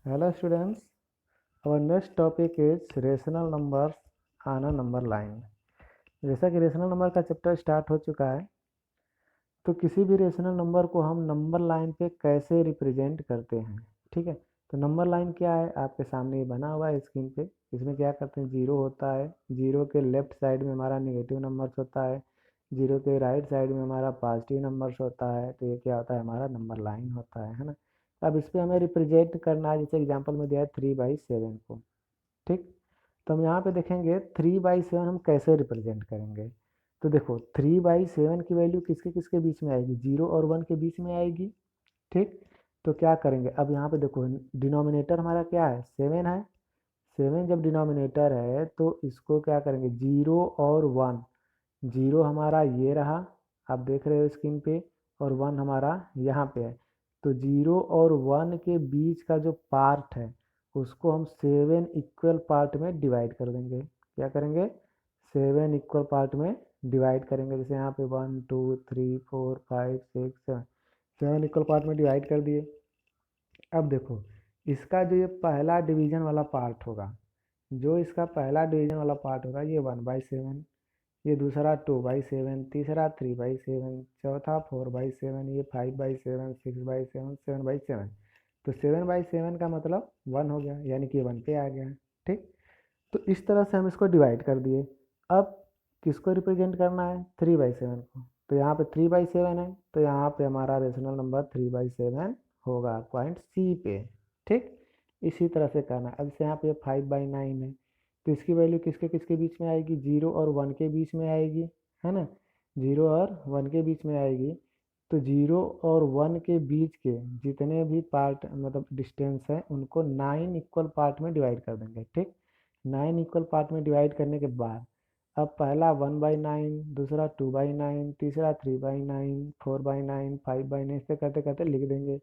Hello students, our next topic is rational numbers on a number line। जैसा कि rational number का chapter start हो चुका है, तो किसी भी रेशनल नंबर को हम नंबर लाइन पे कैसे रिप्रेजेंट करते हैं। ठीक है, तो नंबर लाइन क्या है आपके सामने ये बना हुआ है स्क्रीन पे। इसमें क्या करते हैं, जीरो होता है, जीरो के लेफ्ट साइड में हमारा नेगेटिव नंबर्स होता है, जीरो के राइट साइड में हमारा पॉजिटिव नंबर्स होता है। तो ये क्या होता है, हमारा नंबर लाइन होता है ना। अब इस पर हमें रिप्रेजेंट करना है, जैसे एग्जाम्पल में दिया है 3/7 को। ठीक, तो हम यहाँ पे देखेंगे 3/7 हम कैसे रिप्रेजेंट करेंगे। तो देखो 3/7 की वैल्यू किसके किसके बीच में आएगी, 0 और 1 के बीच में आएगी। ठीक, तो क्या करेंगे, अब यहाँ पे देखो डिनोमिनेटर हमारा क्या है, 7 है। 7 जब डिनोमिनेटर है तो इसको क्या करेंगे, 0 और 1। जीरो हमारा ये रहा, आप देख रहे हो स्क्रीन पे, और 1 हमारा यहाँ पे है। तो 0 और 1 के बीच का जो पार्ट है उसको हम 7 इक्वल पार्ट में डिवाइड कर देंगे। क्या करेंगे, 7 इक्वल पार्ट में डिवाइड करेंगे। जैसे यहाँ पे 1 2 3 4 5 6 7, 7 इक्वल पार्ट में डिवाइड कर दिए। अब देखो इसका जो ये पहला डिवीजन वाला पार्ट होगा, जो इसका पहला डिवीजन वाला पार्ट होगा ये 1/7, ये दूसरा 2/7, तीसरा 3/7, चौथा 4/7, ये 5/7, 6/7, 7/7। तो 7/7 का मतलब 1 हो गया, यानी कि 1 पे आ गया। ठीक, तो इस तरह से हम इसको डिवाइड कर दिए। अब किसको रिप्रेजेंट करना है, 3/7 को। तो यहाँ पे 3/7 है, तो यहाँ पे हमारा रेशनल नंबर 3/7 होगा पॉइंट सी पे। ठीक, इसी तरह से करना है। अब से यहाँ पे 5/9 है, तो इसकी वैल्यू किसके किसके बीच में आएगी, 0 और 1 के बीच में आएगी, है ना। 0 और 1 के बीच में आएगी, तो 0 और 1 के बीच के जितने भी पार्ट मतलब डिस्टेंस है उनको 9 इक्वल पार्ट में डिवाइड कर देंगे। ठीक, 9 इक्वल पार्ट में डिवाइड करने के बाद अब पहला 1/9, दूसरा 2/9, तीसरा 3/9, 4/9, 5/9, इसे करते करते लिख देंगे।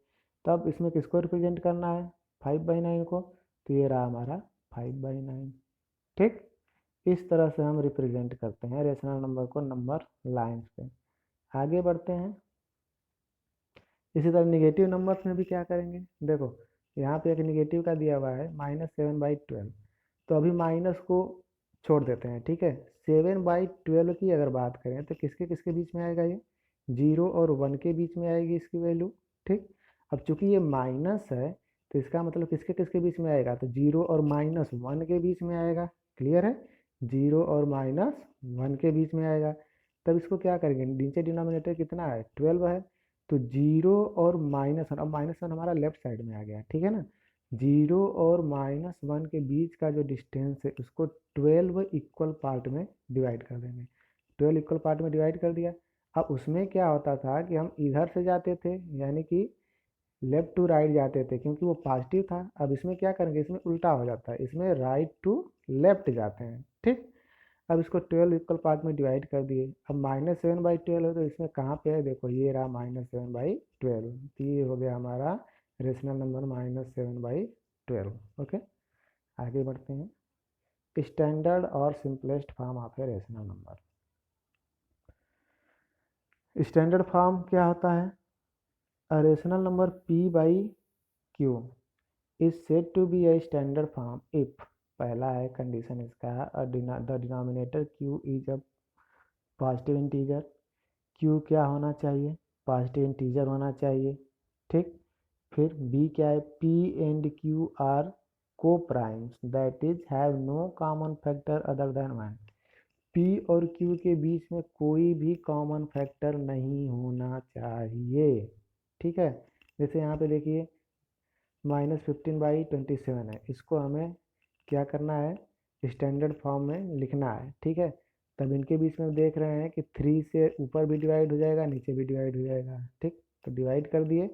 तब इसमें किसको रिप्रेजेंट करना है, 5/9 को। तो ये रहा हमारा 5/9। ठीक, इस तरह से हम रिप्रेजेंट करते हैं रेशनल नंबर को नंबर लाइन्स पे। आगे बढ़ते हैं। इसी तरह निगेटिव नंबर्स में भी क्या करेंगे, देखो यहाँ पे एक निगेटिव का दिया हुआ है -7/12। तो अभी माइनस को छोड़ देते हैं। ठीक है, 7/12 की अगर बात करें तो किसके किसके बीच में आएगा, ये 0 और 1 के बीच में आएगी इसकी वैल्यू। ठीक, अब चूंकि ये माइनस है तो इसका मतलब किसके किसके बीच में आएगा, तो 0 और -1 के बीच में आएगा। क्लियर है, 0 और -1 के बीच में आएगा। तब इसको क्या करेंगे, नीचे डिनोमिनेटर कितना है, 12 है। तो 0 और -1, अब -1 हमारा लेफ्ट साइड में आ गया। ठीक है ना, 0 और -1 के बीच का जो डिस्टेंस है उसको 12 इक्वल पार्ट में डिवाइड कर देंगे। 12 इक्वल पार्ट में डिवाइड कर दिया। अब उसमें क्या होता था कि हम इधर से जाते थे, यानी कि लेफ्ट टू राइट जाते थे, क्योंकि वो पॉजिटिव था। अब इसमें क्या करेंगे, इसमें उल्टा हो जाता है, इसमें राइट टू लेफ्ट जाते हैं। ठीक, अब इसको 12 इक्वल पार्ट में डिवाइड कर दिए। अब -7/12 है, तो इसमें कहाँ पे है, देखो ये रहा -7/12। तो ये हो गया हमारा रेशनल नंबर -7/12। ओके, आगे बढ़ते हैं। स्टैंडर्ड और simplest form of a rational number. Standard form क्या होता है, a rational number p/q is said to be a standard form if, पहला है कंडीशन इसका, the denominator q is a positive integer. q क्या होना चाहिए, पॉजिटिव इंटीजर होना चाहिए। ठीक, फिर b क्या है, p and q are coprimes that is have no common factor other than 1। p और q के बीच में कोई भी कॉमन फैक्टर नहीं होना चाहिए। ठीक है, जैसे यहाँ पे देखिए -15/27 है, इसको हमें क्या करना है, स्टैंडर्ड फॉर्म में लिखना है। ठीक है, तब इनके बीच में देख रहे हैं कि 3 से ऊपर भी डिवाइड हो जाएगा, नीचे भी डिवाइड हो जाएगा। ठीक, तो डिवाइड कर दिए,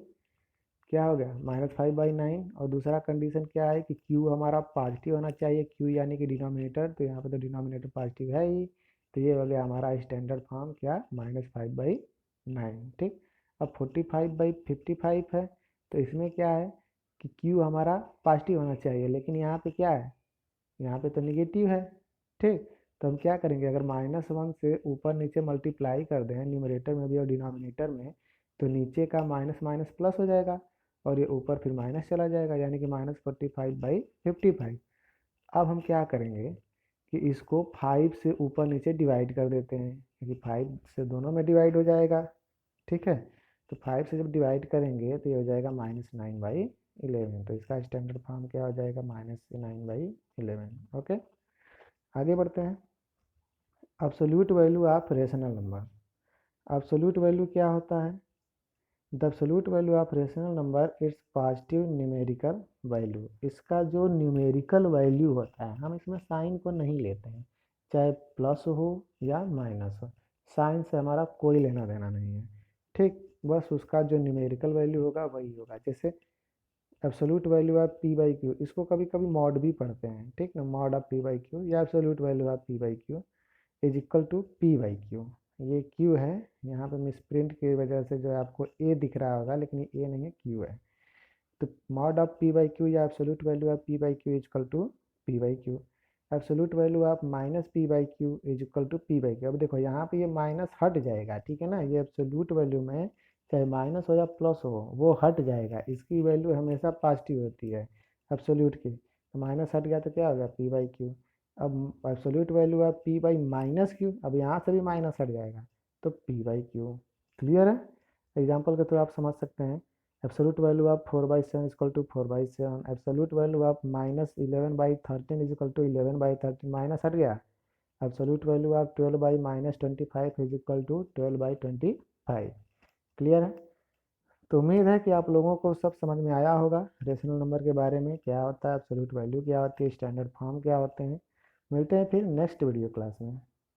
क्या हो गया -5/9। और दूसरा कंडीशन क्या है कि q हमारा पॉजिटिव होना चाहिए, q यानी कि डिनोमिनेटर, तो यहाँ पे तो डिनोमिनेटर पॉजिटिव है ही। तो ये हो गया हमारा स्टैंडर्ड फॉर्म क्या, -5/9। ठीक, अब 45/55 है, तो इसमें क्या है कि q हमारा पॉजिटिव होना चाहिए, लेकिन यहाँ पे क्या है, यहाँ पे तो निगेटिव है। ठीक, तो हम क्या करेंगे, अगर -1 से ऊपर नीचे मल्टीप्लाई कर दें न्यूमरेटर में भी और डिनोमिनेटर में, तो नीचे का माइनस माइनस प्लस हो जाएगा। और ये ऊपर फिर माइनस चला जाएगा, यानी कि -45/55। अब हम क्या करेंगे कि इसको 5 से ऊपर नीचे डिवाइड कर देते हैं, क्योंकि 5 से दोनों में डिवाइड हो जाएगा। ठीक है, तो 5 से जब डिवाइड करेंगे तो ये हो जाएगा -9/11। तो इसका स्टैंडर्ड फॉर्म क्या हो जाएगा, -9/11। ओके, आगे बढ़ते हैं। Absolute value of rational number. Absolute value क्या होता है? The absolute value of rational number it's positive numerical value. इसका जो न्यूमेरिकल वैल्यू होता है, हम इसमें साइन को नहीं लेते हैं, चाहे प्लस हो या माइनस हो, साइन से हमारा कोई लेना देना नहीं है। ठीक, बस उसका जो न्यूमेरिकल वैल्यू होगा वही होगा। जैसे absolute value of P by Q, इसको कभी कभी मॉड भी पढ़ते हैं, ठीक ना, mod of P by Q या absolute value of P by Q is equal to P by Q. ये क्यू है, यहाँ पे मिसप्रिंट की वजह से जो है आपको ए दिख रहा होगा, लेकिन ये ए नहीं है, क्यू है। तो mod of P by Q या absolute value of P by Q is equal to P by Q. Absolute value of minus P by Q is equal to P by Q. अब देखो यहाँ पे ये minus हट जाएगा, ठीक है ना, ये एब्सोल्यूट वैल्यू में चाहे माइनस हो या प्लस हो वो हट जाएगा, इसकी वैल्यू हमेशा पॉजिटिव होती है एब्सोल्यूट की। तो माइनस हट गया तो क्या हो गया, पी बाई क्यू। अब absolute value of P by minus q, अब यहाँ से भी माइनस हट जाएगा तो पी बाई क्यू। क्लियर है? एग्जाम्पल के थ्रू आप समझ सकते हैं। Absolute value of 4/7 equal to 4/7। Absolute value of -11/13 is equal to 11/13, minus हट गया। Absolute value of 12/-25 is equal to 12/25। Clear है? तो उम्मीद है कि आप लोगों को सब समझ में आया होगा रेशनल नंबर के बारे में, क्या होता है एब्सोल्यूट वैल्यू, क्या होती है स्टैंडर्ड फॉर्म, क्या होते हैं। मिलते हैं फिर नेक्स्ट वीडियो क्लास में।